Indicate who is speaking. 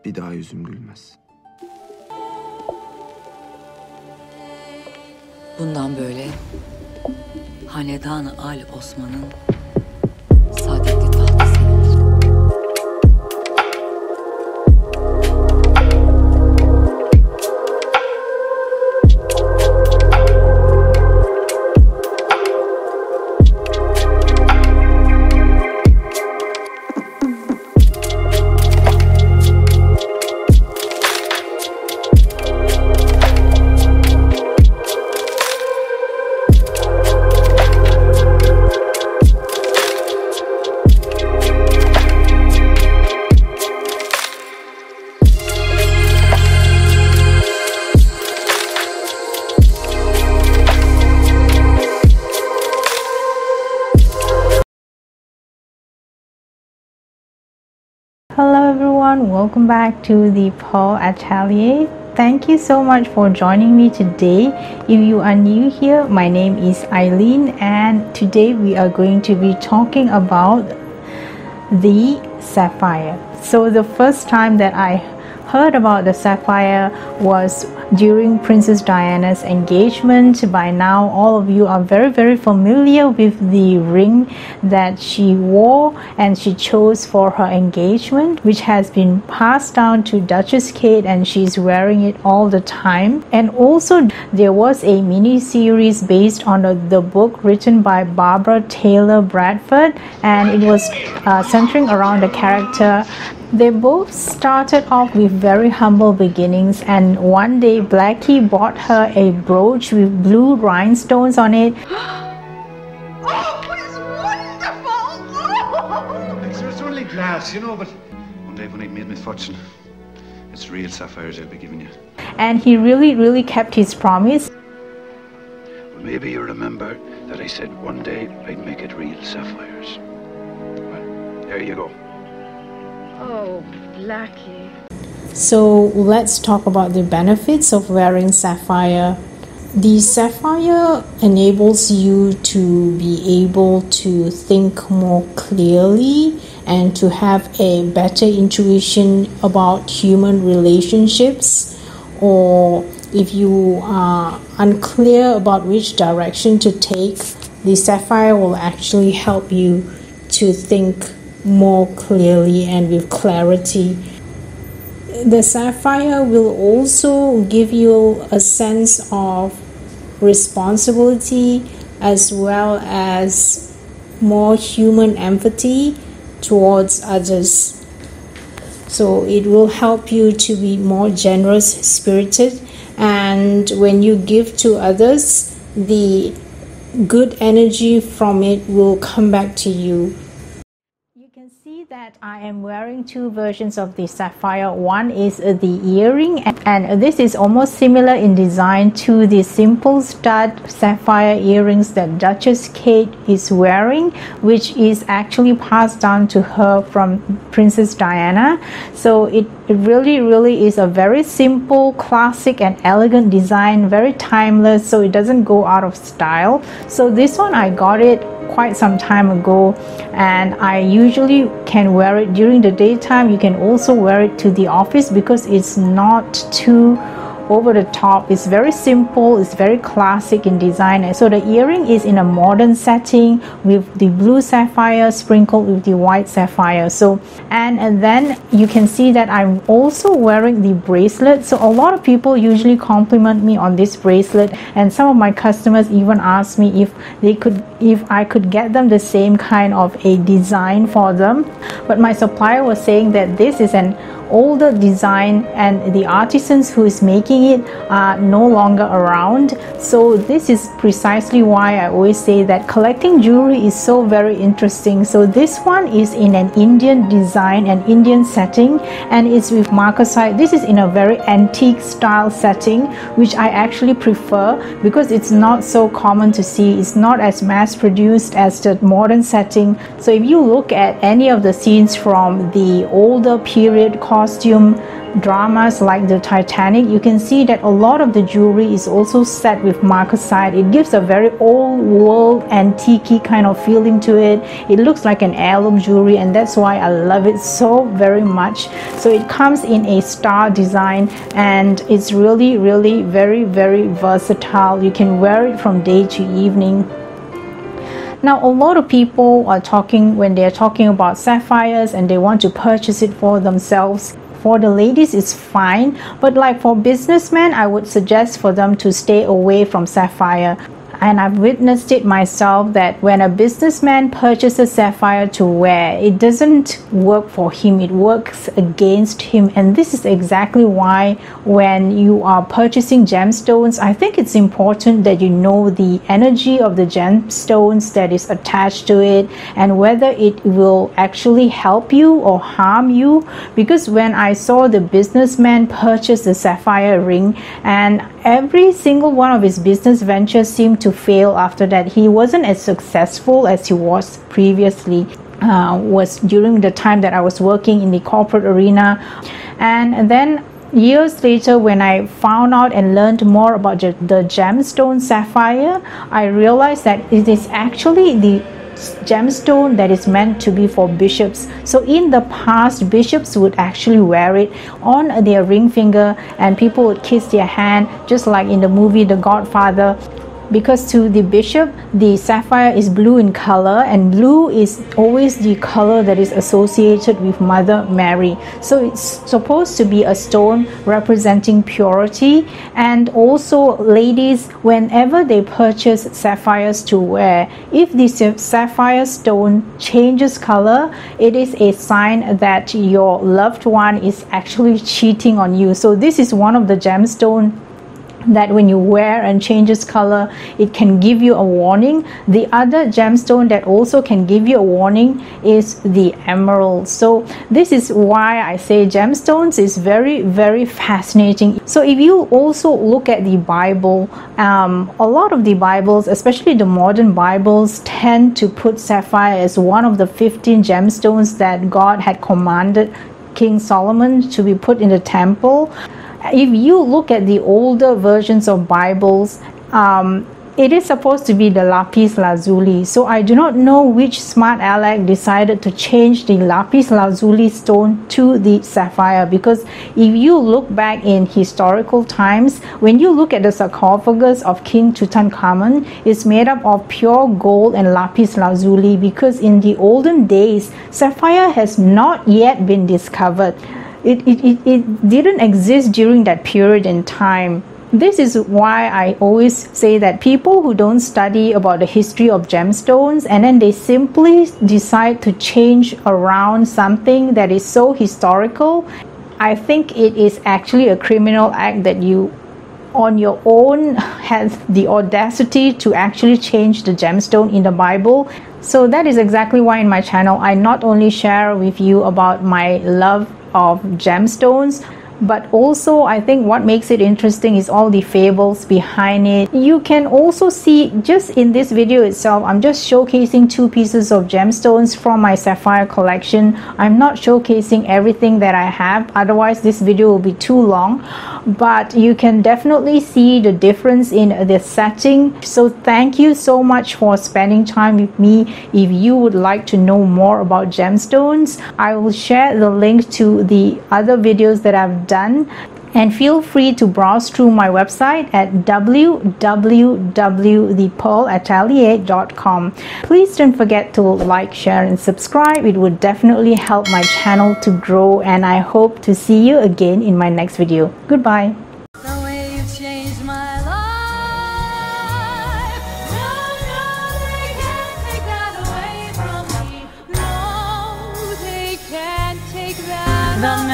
Speaker 1: bir daha yüzüm gülmez.
Speaker 2: Bundan böyle Hanedan-ı Ali Osman'ın saadetli tahtı senindir.
Speaker 3: Hello everyone, welcome back to the Pearl Atelier. Thank you so much for joining me today. If you are new here, my name is Eileen and today we are going to be talking about the sapphire. So the first time that I heard about the sapphire was during Princess Diana's engagement. By now all of you are very familiar with the ring that she wore and she chose for her engagement, which has been passed down to Duchess Kate and she's wearing it all the time. And also there was a mini series based on the book written by Barbara Taylor Bradford, and it was centering around the character. They both started off with very humble beginnings, and one day Blackie bought her a brooch with blue rhinestones on it.
Speaker 4: Oh, it's wonderful! Oh! It's only glass, you know, but one day when I made my fortune, it's real sapphires I'll be giving you.
Speaker 3: And he really kept his promise.
Speaker 4: Well, maybe you remember that I said one day I'd make it real sapphires. Well, there you go.
Speaker 5: Oh, Blackie.
Speaker 3: So let's talk about the benefits of wearing sapphire. The sapphire enables you to be able to think more clearly and to have a better intuition about human relationships, or if you are unclear about which direction to take, the sapphire will actually help you to think more clearly and with clarity. The sapphire will also give you a sense of responsibility as well as more human empathy towards others. So it will help you to be more generous spirited, and when you give to others, the good energy from it will come back to you. That I am wearing two versions of the sapphire. One is the earring, and this is almost similar in design to the simple stud sapphire earrings that Duchess Kate is wearing, which is actually passed down to her from Princess Diana. So it really is a very simple, classic and elegant design, very timeless, so it doesn't go out of style. So this one I got it quite some time ago, and I usually can wear it during the daytime. You can also wear it to the office because it's not too over the top. It's very simple, it's very classic in design. And so the earring is in a modern setting with the blue sapphire sprinkled with the white sapphire. So and then you can see that I'm also wearing the bracelet. So a lot of people usually compliment me on this bracelet, and some of my customers even ask me if I could get them the same kind of a design for them. But my supplier was saying that this is an older design and the artisans who is making it are no longer around. So this is precisely why I always say that collecting jewelry is so very interesting. So this one is in an Indian design, an Indian setting, and it's with marcasite. This is in a very antique style setting, which I actually prefer because it's not so common to see. It's not as mass produced as the modern setting. So if you look at any of the scenes from the older period court costume dramas like the Titanic, you can see that a lot of the jewelry is also set with marcasite. It gives a very old world antique kind of feeling to it. It looks like an heirloom jewelry, and that's why I love it so very much. So it comes in a star design, and it's really very versatile. You can wear it from day to evening. Now, a lot of people are talking, when they're talking about sapphires and they want to purchase it for themselves. For the ladies, it's fine, but like for businessmen, I would suggest for them to stay away from sapphire. And I've witnessed it myself that when a businessman purchases sapphire to wear, it doesn't work for him, it works against him. And this is exactly why when you are purchasing gemstones, I think it's important that you know the energy of the gemstones that is attached to it and whether it will actually help you or harm you. Because when I saw the businessman purchase the sapphire ring, and every single one of his business ventures seemed to fail after that. He wasn't as successful as he was previously. Was during the time that I was working in the corporate arena. And then years later, when I found out and learned more about the gemstone sapphire, I realized that it is actually the gemstone that is meant to be for bishops. So in the past, bishops would actually wear it on their ring finger, and people would kiss their hand, just like in the movie The Godfather. Because to the bishop, the sapphire is blue in color, and blue is always the color that is associated with Mother Mary. So it's supposed to be a stone representing purity. And also, ladies, whenever they purchase sapphires to wear, if the sapphire stone changes color, it is a sign that your loved one is actually cheating on you. So this is one of the gemstones that when you wear and changes color, it can give you a warning. The other gemstone that also can give you a warning is the emerald. So this is why I say gemstones is very fascinating. So if you also look at the Bible, a lot of the Bibles, especially the modern Bibles, tend to put sapphire as one of the 15 gemstones that God had commanded King Solomon to be put in the temple. If you look at the older versions of Bibles, it is supposed to be the lapis lazuli. So I do not know which smart aleck decided to change the lapis lazuli stone to the sapphire, because if you look back in historical times, when you look at the sarcophagus of King Tutankhamun, it's made up of pure gold and lapis lazuli, because in the olden days, sapphire has not yet been discovered. It didn't exist during that period in time. This is why I always say that people who don't study about the history of gemstones and then they simply decide to change around something that is so historical, I think it is actually a criminal act that you on your own has the audacity to actually change the gemstone in the Bible. So that is exactly why in my channel I not only share with you about my love of gemstones, but also I think what makes it interesting is all the fables behind it. You can also see just in this video itself, I'm just showcasing 2 pieces of gemstones from my sapphire collection. I'm not showcasing everything that I have, otherwise this video will be too long, but you can definitely see the difference in the setting. So thank you so much for spending time with me. If you would like to know more about gemstones, I will share the link to the other videos that I've done, and feel free to browse through my website at www.thepearlatelier.com. Please don't forget to like, share and subscribe. It would definitely help my channel to grow, and I hope to see you again in my next video. Goodbye.
Speaker 2: The way you've changed my life. No, they can't take that away from me. No, they can't take that away.